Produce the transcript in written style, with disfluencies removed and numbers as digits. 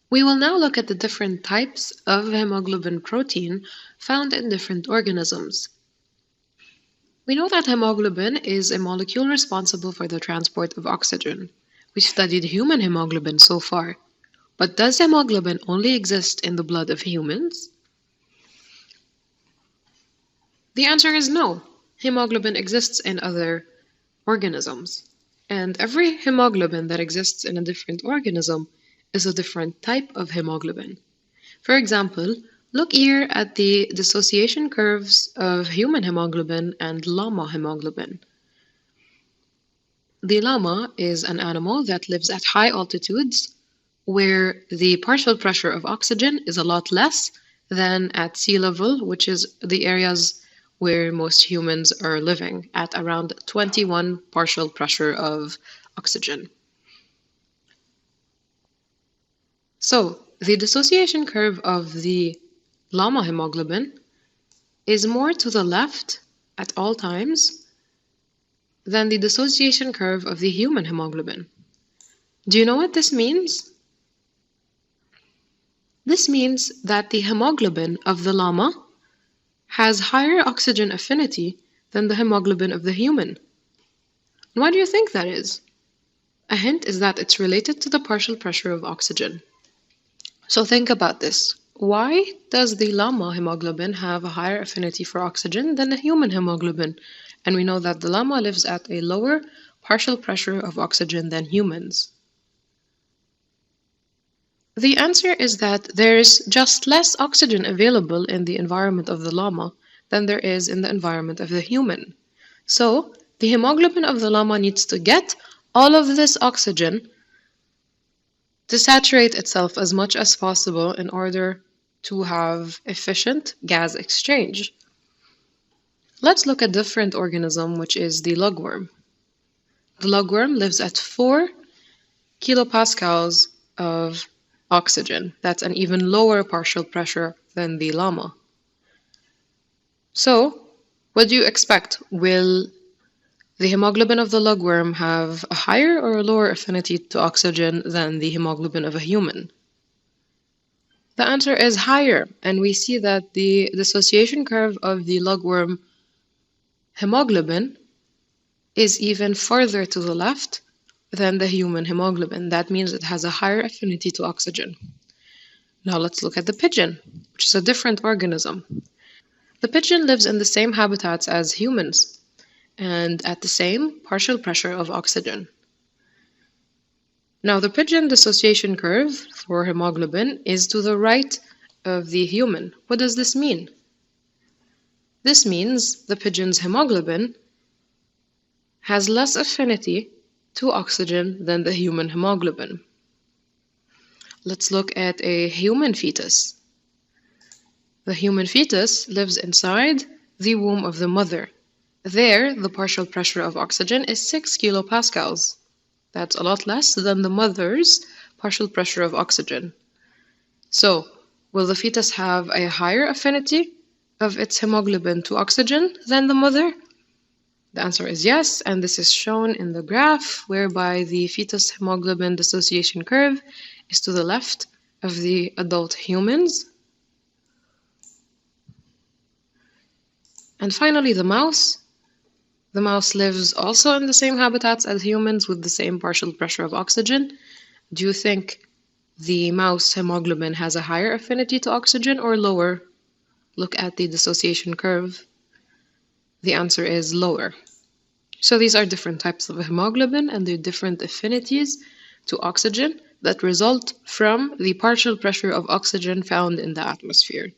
We will now look at the different types of hemoglobin protein found in different organisms. We know that hemoglobin is a molecule responsible for the transport of oxygen. We've studied human hemoglobin so far, but does hemoglobin only exist in the blood of humans? The answer is no. Hemoglobin exists in other organisms, and every hemoglobin that exists in a different organism is a different type of hemoglobin. For example, look here at the dissociation curves of human hemoglobin and llama hemoglobin. The llama is an animal that lives at high altitudes where the partial pressure of oxygen is a lot less than at sea level, which is the areas where most humans are living, at around 21 partial pressure of oxygen. So, the dissociation curve of the llama hemoglobin is more to the left at all times than the dissociation curve of the human hemoglobin. Do you know what this means? This means that the hemoglobin of the llama has higher oxygen affinity than the hemoglobin of the human. Why do you think that is? A hint is that it's related to the partial pressure of oxygen. So think about this. Why does the llama hemoglobin have a higher affinity for oxygen than the human hemoglobin? And we know that the llama lives at a lower partial pressure of oxygen than humans. The answer is that there's just less oxygen available in the environment of the llama than there is in the environment of the human. So, the hemoglobin of the llama needs to get all of this oxygen to saturate itself as much as possible in order to have efficient gas exchange. Let's look at a different organism, which is the lugworm. The lugworm lives at 4 kilopascals of oxygen. That's an even lower partial pressure than the llama. So, what do you expect? Will the hemoglobin of the lugworm have a higher or a lower affinity to oxygen than the hemoglobin of a human? The answer is higher, and we see that the dissociation curve of the lugworm hemoglobin is even further to the left than the human hemoglobin. That means it has a higher affinity to oxygen. Now let's look at the pigeon, which is a different organism. The pigeon lives in the same habitats as humans and at the same partial pressure of oxygen. Now the pigeon dissociation curve for hemoglobin is to the right of the human. What does this mean? This means the pigeon's hemoglobin has less affinity to oxygen than the human hemoglobin. Let's look at a human fetus. The human fetus lives inside the womb of the mother. There, the partial pressure of oxygen is 6 kilopascals. That's a lot less than the mother's partial pressure of oxygen. So, will the fetus have a higher affinity of its hemoglobin to oxygen than the mother? The answer is yes, and this is shown in the graph whereby the fetus hemoglobin dissociation curve is to the left of the adult humans. And finally, the mouse. The mouse lives also in the same habitats as humans with the same partial pressure of oxygen. Do you think the mouse hemoglobin has a higher affinity to oxygen or lower? Look at the dissociation curve. The answer is lower. So these are different types of hemoglobin and their different affinities to oxygen that result from the partial pressure of oxygen found in the atmosphere.